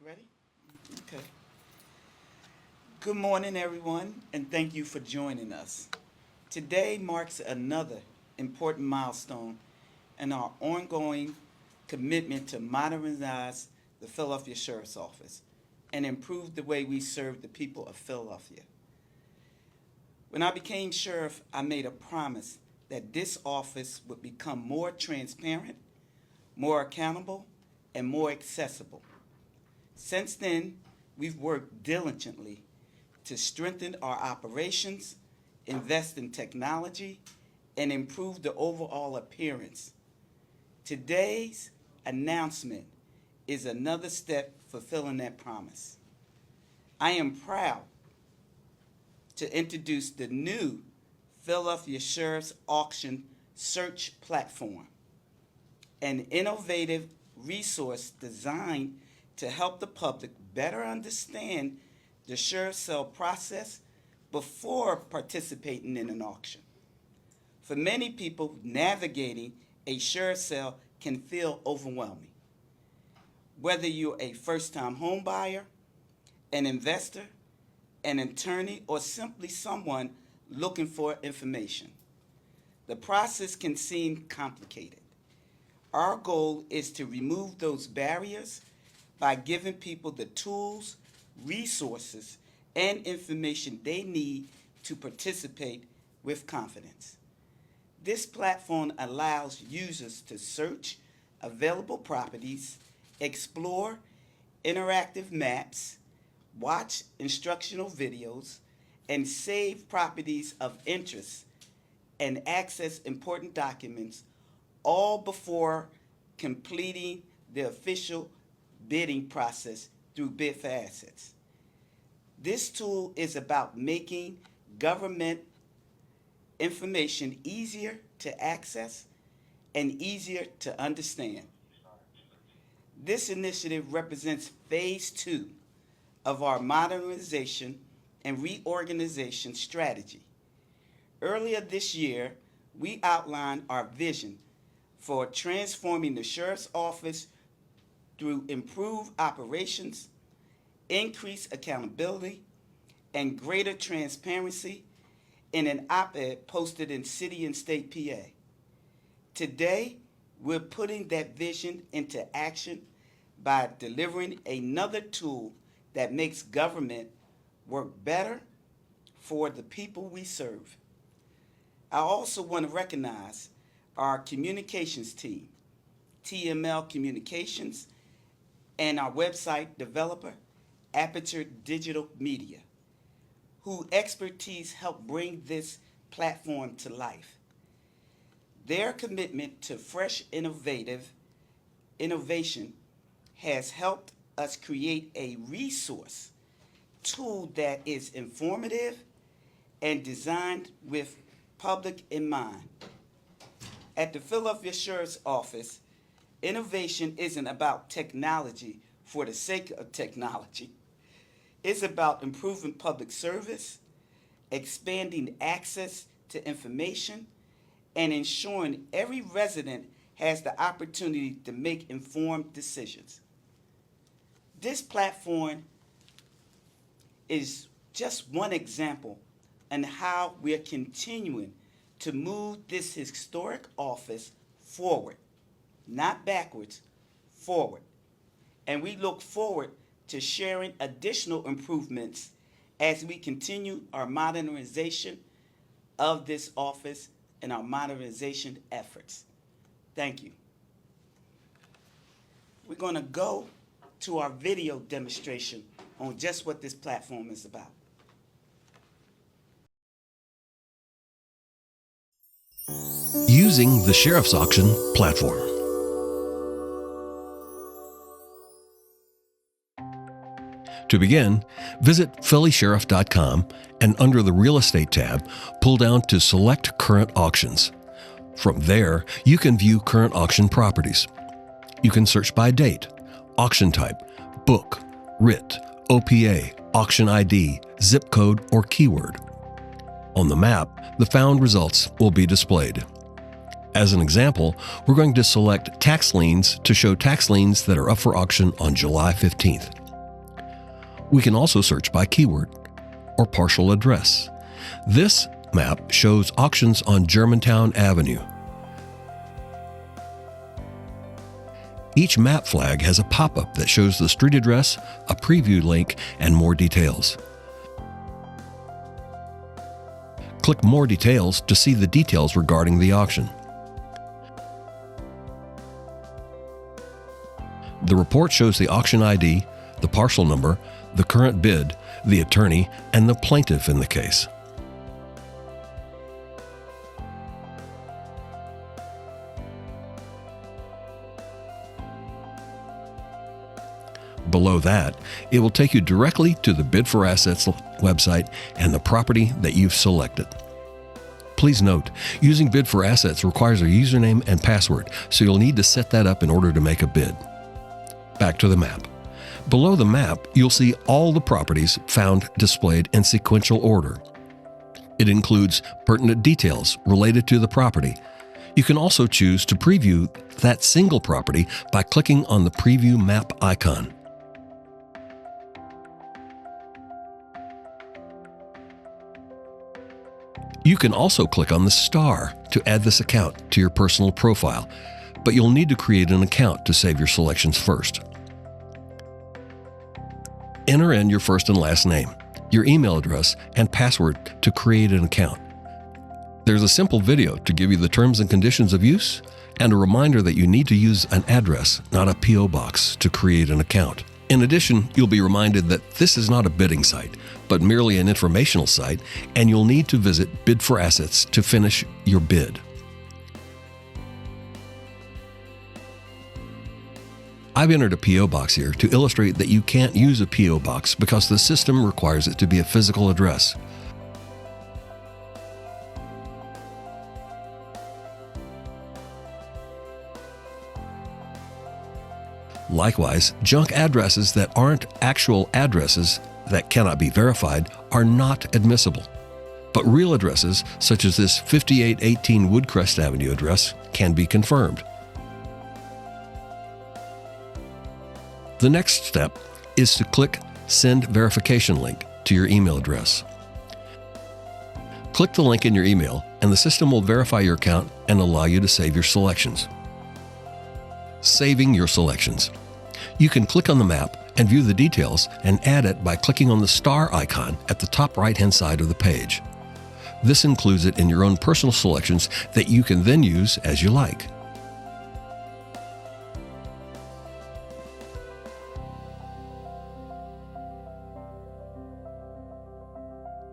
Ready? Okay. Good morning, everyone, and thank you for joining us. Today marks another important milestone in our ongoing commitment to modernize the Philadelphia Sheriff's Office and improve the way we serve the people of Philadelphia. When I became sheriff, I made a promise that this office would become more transparent, more accountable, and more accessible. Since then, we've worked diligently to strengthen our operations, invest in technology, and improve the overall appearance. Today's announcement is another step fulfilling that promise. I am proud to introduce the new Philadelphia Sheriff's Auction Search Platform, an innovative resource designed to help the public better understand the sheriff's sale process before participating in an auction. For many people, navigating a sheriff's sale can feel overwhelming. Whether you're a first-time home buyer, an investor, an attorney, or simply someone looking for information, the process can seem complicated. Our goal is to remove those barriers by giving people the tools, resources, and information they need to participate with confidence. This platform allows users to search available properties, explore interactive maps, watch instructional videos, and save properties of interest and access important documents, all before completing the official bidding process through Bid for Assets. This tool is about making government information easier to access and easier to understand. This initiative represents phase 2 of our modernization and reorganization strategy. Earlier this year, we outlined our vision for transforming the Sheriff's Office through improved operations, increased accountability, and greater transparency in an op-ed posted in City and State PA. Today, we're putting that vision into action by delivering another tool that makes government work better for the people we serve. I also want to recognize our communications team, TML Communications, and our website developer, Aperture Digital Media, whose expertise helped bring this platform to life. Their commitment to fresh innovation has helped us create a resource tool that is informative and designed with public in mind. At the Philadelphia Sheriff's Office, innovation isn't about technology for the sake of technology. It's about improving public service, expanding access to information, and ensuring every resident has the opportunity to make informed decisions. This platform is just one example on how we are continuing to move this historic office forward, not backwards, forward. And we look forward to sharing additional improvements as we continue our modernization of this office and our modernization efforts. Thank you. We're going to go to our video demonstration on just what this platform is about. Using the Sheriff's Auction platform. To begin, visit phillysheriff.com and under the Real Estate tab, pull down to Select Current Auctions. From there, you can view current auction properties. You can search by date, auction type, book, writ, OPA, auction ID, zip code, or keyword. On the map, the found results will be displayed. As an example, we're going to select tax liens to show tax liens that are up for auction on July 15th. We can also search by keyword or partial address. This map shows auctions on Germantown Avenue. Each map flag has a pop-up that shows the street address, a preview link, and more details. Click More Details to see the details regarding the auction. The report shows the auction ID, the parcel number, the current bid, the attorney, and the plaintiff in the case. Below that, it will take you directly to the Bid for Assets website and the property that you've selected. Please note, using Bid for Assets requires a username and password, so you'll need to set that up in order to make a bid. Back to the map. Below the map, you'll see all the properties found displayed in sequential order. It includes pertinent details related to the property. You can also choose to preview that single property by clicking on the Preview Map icon. You can also click on the star to add this account to your personal profile, but you'll need to create an account to save your selections first. Enter in your first and last name, your email address, and password to create an account. There's a simple video to give you the terms and conditions of use, and a reminder that you need to use an address, not a P.O. box, to create an account. In addition, you'll be reminded that this is not a bidding site, but merely an informational site, and you'll need to visit Bid for Assets to finish your bid. I've entered a P.O. box here to illustrate that you can't use a P.O. box because the system requires it to be a physical address. Likewise, junk addresses that aren't actual addresses that cannot be verified are not admissible. But real addresses, such as this 5818 Woodcrest Avenue address, can be confirmed. The next step is to click Send Verification Link to your email address. Click the link in your email, and the system will verify your account and allow you to save your selections. Saving your selections. You can click on the map and view the details and add it by clicking on the star icon at the top right-hand side of the page. This includes it in your own personal selections that you can then use as you like.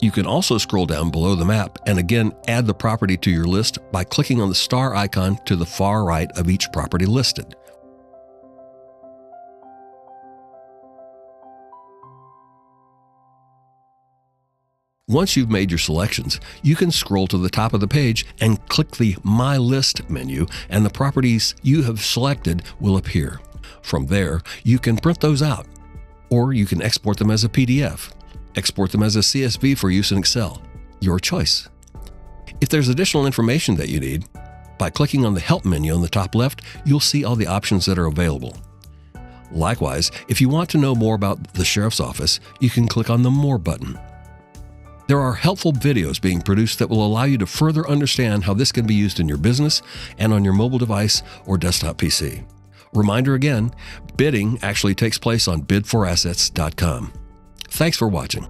You can also scroll down below the map and again add the property to your list by clicking on the star icon to the far right of each property listed. Once you've made your selections, you can scroll to the top of the page and click the My List menu, and the properties you have selected will appear. From there, you can print those out, or you can export them as a PDF. Export them as a CSV for use in Excel. Your choice. If there's additional information that you need, by clicking on the Help menu on the top left, you'll see all the options that are available. Likewise, if you want to know more about the Sheriff's Office, you can click on the More button. There are helpful videos being produced that will allow you to further understand how this can be used in your business and on your mobile device or desktop PC. Reminder again, bidding actually takes place on bidforassets.com. Thanks for watching.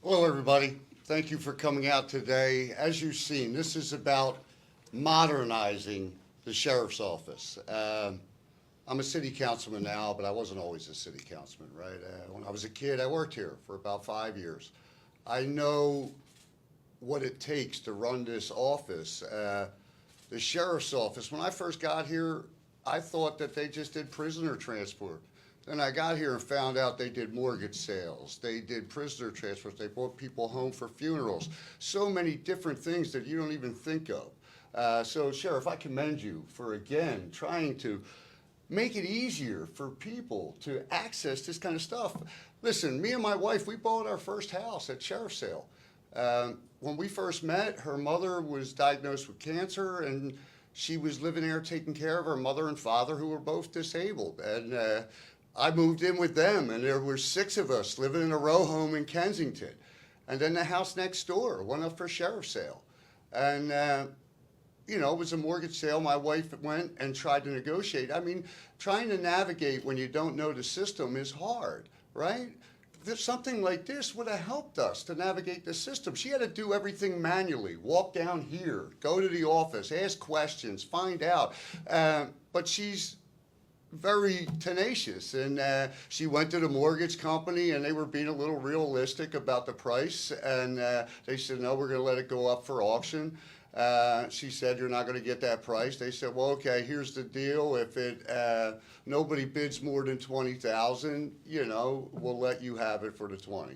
Hello, everybody. Thank you for coming out today. As you've seen, this is about modernizing the Sheriff's Office. I'm a city councilman now, but I wasn't always a city councilman, right? When I was a kid, I worked here for about 5 years. I know what it takes to run this office. The Sheriff's Office, when I first got here, I thought that they just did prisoner transport. Then I got here and found out they did mortgage sales. They did prisoner transfers. They brought people home for funerals. So many different things that you don't even think of. So, Sheriff, I commend you for, again, trying to make it easier for people to access this kind of stuff. Listen, me and my wife, we bought our first house at sheriff's sale. when we first met, her mother was diagnosed with cancer, and she was living there taking care of her mother and father, who were both disabled. And I moved in with them, and there were 6 of us living in a row home in Kensington. And then the house next door went up for sheriff's sale. And, you know, it was a mortgage sale. My wife went and tried to negotiate. I mean, trying to navigate when you don't know the system is hard, right? Something like this would have helped us to navigate the system. She had to do everything manually, walk down here, go to the office, ask questions, find out. But she's very tenacious, and she went to the mortgage company, and they were being a little realistic about the price, and they said, no, we're going to let it go up for auction. She said, you're not going to get that price. They said, well, okay, here's the deal. If nobody bids more than $20,000, you know, we'll let you have it for the 20.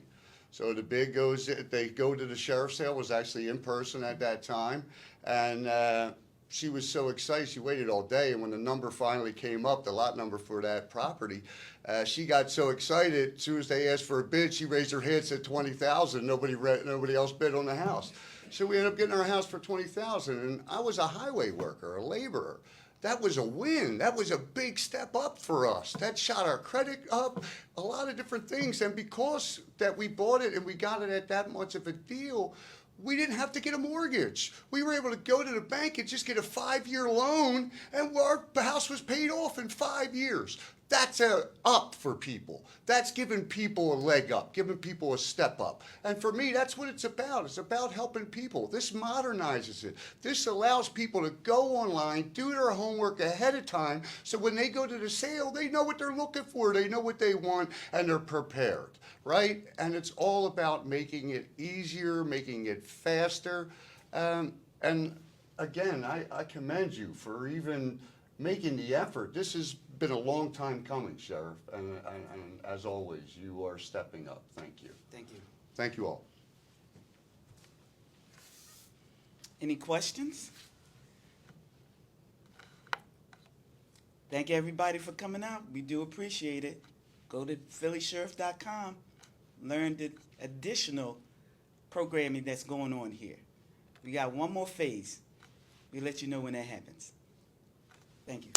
So the bid goes, they go to the sheriff's sale, was actually in person at that time, and she was so excited, she waited all day, and when the number finally came up, the lot number for that property, she got so excited, as soon as they asked for a bid, she raised her hand, said $20,000, nobody else bid on the house. So we ended up getting our house for $20,000, and I was a highway worker, a laborer. That was a win. That was a big step up for us. That shot our credit up, a lot of different things, and because that we bought it and we got it at that much of a deal, we didn't have to get a mortgage. We were able to go to the bank and just get a 5-year loan, and our house was paid off in 5 years. That's a up for people. That's giving people a leg up, giving people a step up. And for me, that's what it's about. It's about helping people. This modernizes it. This allows people to go online, do their homework ahead of time, so when they go to the sale, they know what they're looking for, they know what they want, and they're prepared, right? And it's all about making it easier, making it faster. And again, I commend you for even making the effort. This has been a long time coming, Sheriff, and as always, you are stepping up. Thank you. Thank you. Thank you all. Any questions? Thank everybody for coming out. We do appreciate it. Go to phillysheriff.com, learn the additional programming that's going on here. We got one more phase. We'll let you know when that happens. Thank you.